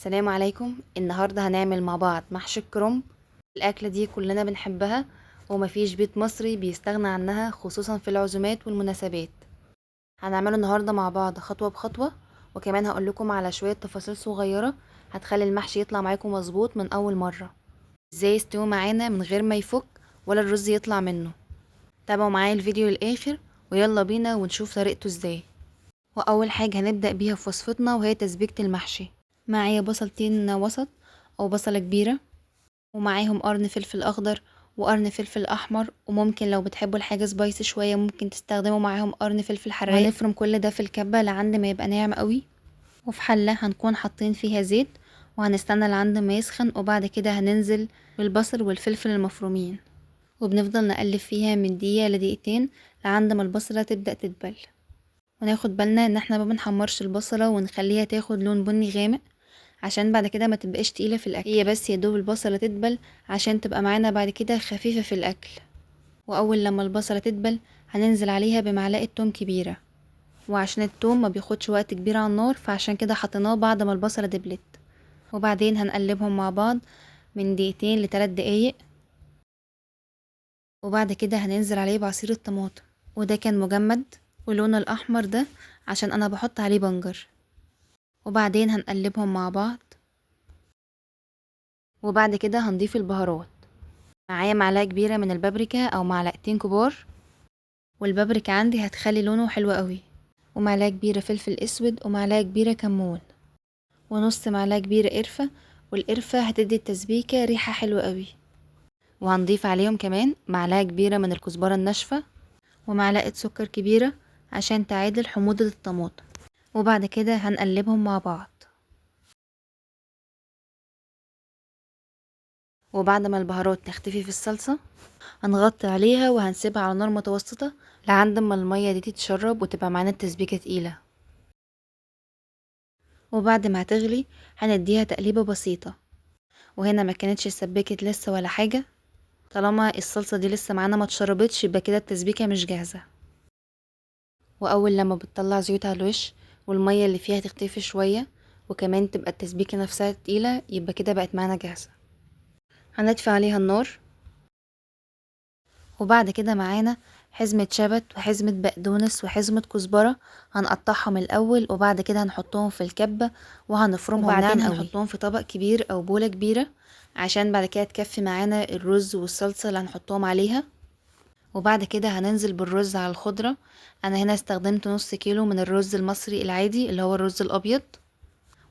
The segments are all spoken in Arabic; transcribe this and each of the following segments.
السلام عليكم. النهاردة هنعمل مع بعض محشي الكرنب. الأكلة دي كلنا بنحبها، ومفيش بيت مصري بيستغنى عنها خصوصا في العزومات والمناسبات. هنعمله النهاردة مع بعض خطوة بخطوة، وكمان هقول لكم على شوية تفاصيل صغيرة هتخلي المحشي يطلع معاكم مظبوط من أول مرة. ازاي يستوي معانا من غير ما يفك ولا الرز يطلع منه. تابعوا معايا الفيديو للآخر ويلا بينا ونشوف طريقته ازاي. وأول حاجة هنبدأ بيها في وصفتنا وهي تسبيكة المحشي. معايا بصلتين وسط او بصلة كبيرة، ومعاهم قرن فلفل اخضر وقرن فلفل احمر، وممكن لو بتحبوا الحاجة سبايسي شوية ممكن تستخدموا معاهم قرن فلفل حراق. وهنفرم كل ده في الكبة لعند ما يبقى ناعم قوي، وفي حلة هنكون حاطين فيها زيت، وهنستنى لعند ما يسخن، وبعد كده هننزل بالبصل والفلفل المفرومين، وبنفضل نقلب فيها من دقيقة لدقيقتين لعند ما البصلة تبدأ تدبل. وناخد بالنا ان احنا ما بنحمرش البصلة ونخليها تاخد لون بني غامق، عشان بعد كده ما تبقاش تقيلة في الاكل، هي بس يا دوب البصلة تدبل عشان تبقى معانا بعد كده خفيفة في الاكل. واول لما البصلة تدبل هننزل عليها بمعلقة توم كبيرة، وعشان التوم ما بياخدش وقت كبير على النار فعشان كده حطيناه بعد ما البصلة دبلت. وبعدين هنقلبهم مع بعض من دقيقتين ل3 دقايق، وبعد كده هننزل عليه بعصير الطماطم، وده كان مجمد، ولونه الاحمر ده عشان انا بحط عليه بنجر. وبعدين هنقلبهم مع بعض، وبعد كده هنضيف البهارات. معايا معلقة كبيرة من البابريكا او معلقتين كبار، والبابريكا عندي هتخلي لونه حلو قوي، ومعلقة كبيرة فلفل اسود، ومعلقة كبيرة كمون، ونص معلقة كبيرة قرفة، والقرفة هتدي التسبيكة ريحة حلوة قوي. وهنضيف عليهم كمان معلقة كبيرة من الكزبرة الناشفة، ومعلقة سكر كبيرة عشان تعادل حموضة الطماطم. وبعد كده هنقلبهم مع بعض. وبعد ما البهارات تختفي في الصلصة هنغطي عليها وهنسيبها على نار متوسطة لعند ما المية دي تتشرب وتبقى معانا التسبيكة تقيلة. وبعد ما هتغلي هنديها تقليبة بسيطة، وهنا ما كانتش اتسبكت لسه ولا حاجة. طالما الصلصة دي لسه معانا ما اتشربتش يبقى كده التسبيكة مش جاهزة. واول لما بتطلع زيوت على الوش والمية اللي فيها تختفي شوية، وكمان تبقى التسبيكة نفسها تقيلة، يبقى كده بقت معانا جاهزة. هنطفي عليها النار، وبعد كده معانا حزمة شبت وحزمة بقدونس وحزمة كزبرة. هنقطعهم الأول وبعد كده هنحطهم في الكبة وهنفرمهم ناعم قوي، وبعدين هنحطهم في طبق كبير أو بولة كبيرة عشان بعد كده تكفي معانا الرز والصلصة اللي هنحطهم عليها. وبعد كده هننزل بالرز على الخضرة. أنا هنا استخدمت نص كيلو من الرز المصري العادي اللي هو الرز الأبيض،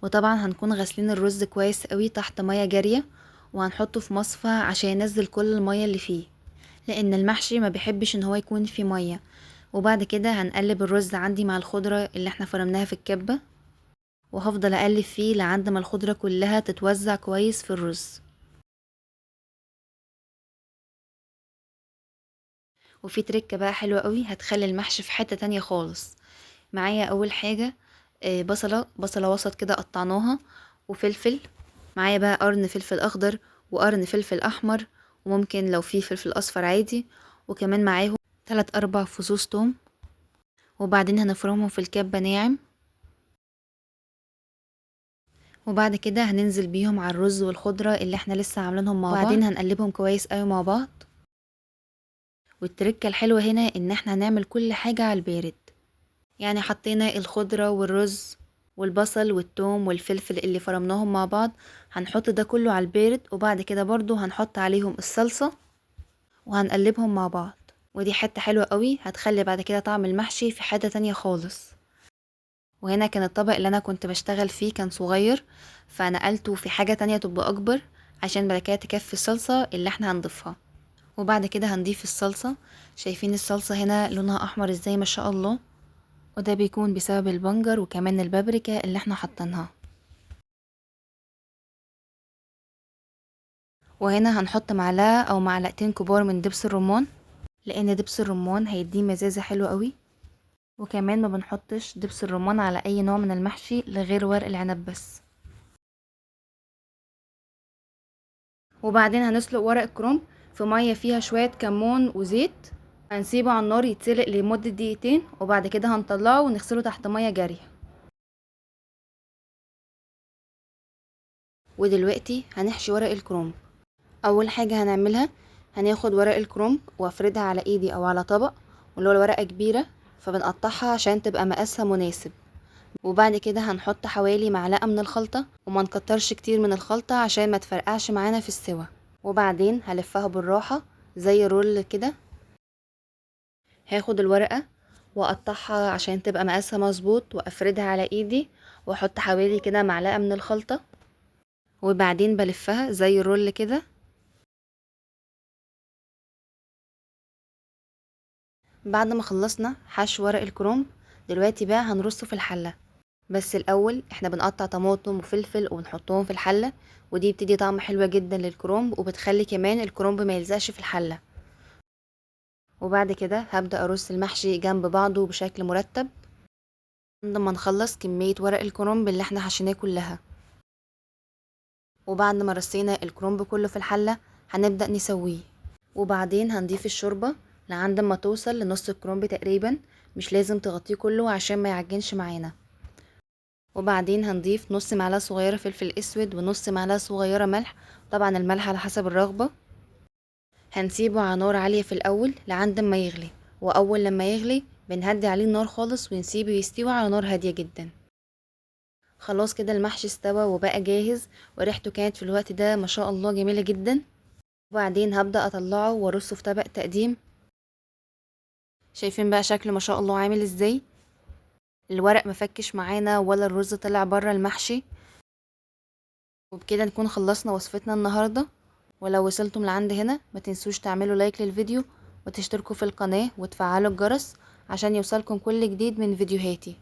وطبعا هنكون غاسلين الرز كويس قوي تحت مية جارية، وهنحطه في مصفى عشان ينزل كل المية اللي فيه، لان المحشي ما بيحبش ان هو يكون فيه ميه. وبعد كده هنقلب الرز عندي مع الخضره اللي احنا فرمناها في الكبه، وهفضل اقلب فيه لعند ما الخضره كلها تتوزع كويس في الرز. وفي تركه بقى حلوه قوي هتخلي المحشي في حته تانية خالص. معايا اول حاجه بصله وسط كده قطعناها، وفلفل. معايا بقى قرن فلفل اخضر وقرن فلفل احمر، وممكن لو في فلفل اصفر عادي، وكمان معاهم 3 4 فصوص توم. وبعدين هنفرمهم في الكبة ناعم، وبعد كده هننزل بيهم على الرز والخضرة اللي احنا لسه عاملينهم مع بعض، وبعدين هنقلبهم كويس قوي مع بعض. والتركة الحلوة هنا ان احنا هنعمل كل حاجة على البارد، يعني حطينا الخضرة والرز والبصل والثوم والفلفل اللي فرمناهم مع بعض، هنحط ده كله على البارد، وبعد كده برضو هنحط عليهم الصلصة وهنقلبهم مع بعض. ودي حتة حلوة قوي هتخلي بعد كده طعم المحشي في حتة تانية خالص. وهنا كان الطبق اللي انا كنت بشتغل فيه كان صغير، فنقلته في حاجة تانية تبقى اكبر عشان بعد كده تكفي الصلصة اللي احنا هنضيفها. وبعد كده هنضيف الصلصة. شايفين الصلصة هنا لونها احمر ازاي ما شاء الله، وده بيكون بسبب البنجر وكمان البابريكا اللي احنا حطيناها. وهنا هنحط معلقة او معلقتين كبار من دبس الرمان، لان دبس الرمان هيديه مزازة حلوة قوي. وكمان ما بنحطش دبس الرمان على اي نوع من المحشي لغير ورق العنب بس. وبعدين هنسلق ورق الكرنب في ميه فيها شويه كمون وزيت، هنسيبه على النار يتسلق لمده دقيقتين، وبعد كده هنطلعه ونغسله تحت ميه جاريه. ودلوقتي هنحشي ورق الكرنب. اول حاجة هنعملها، هناخد ورق الكرنب وافردها على ايدي او على طبق، ولو الورقة كبيرة فبنقطعها عشان تبقى مقاسها مناسب. وبعد كده هنحط حوالي معلقة من الخلطة، وما نكترش كتير من الخلطة عشان ما تفرقعش معانا في السوا. وبعدين هلفها بالراحة زي رول كده. هاخد الورقة واقطعها عشان تبقى مقاسها مظبوط، وافردها على ايدي، واحط حوالي كده معلقة من الخلطة، وبعدين بلفها زي الرول كده. بعد ما خلصنا حشو ورق الكرنب، دلوقتي بقى هنرصه في الحلة. بس الاول احنا بنقطع طماطم وفلفل ونحطهم في الحلة، ودي بتدي طعم حلوة جدا للكرنب، وبتخلي كمان الكرنب ما يلزقش في الحلة. وبعد كده هبدأ ارص المحشي جنب بعضه بشكل مرتب لما نخلص كمية ورق الكرنب اللي احنا حشيناه كلها. وبعد ما رصينا الكرنب كله في الحلة هنبدأ نسويه، وبعدين هنضيف الشوربة لعند ما توصل لنص الكرنب تقريبا، مش لازم تغطيه كله عشان ما يعجنش معانا. وبعدين هنضيف نص معلقة صغيرة فلفل اسود ونص معلقة صغيرة ملح، طبعا الملح على حسب الرغبة. هنسيبه على نار عالية في الاول لعند ما يغلي، واول لما يغلي بنهدي عليه النار خالص ونسيبه يستوي على نار هادية جدا. خلاص كده المحشي استوى وبقى جاهز، وريحته كانت في الوقت ده ما شاء الله جميلة جدا. وبعدين هبدأ اطلعه وارصه في طبق تقديم. شايفين بقى شكله ما شاء الله عامل ازاي؟ الورق مفكش معانا ولا الرز طلع بره المحشي. وبكده نكون خلصنا وصفتنا النهاردة. ولو وصلتم لعند هنا ما تنسوش تعملوا لايك للفيديو، وتشتركوا في القناة وتفعلوا الجرس عشان يوصلكم كل جديد من فيديوهاتي.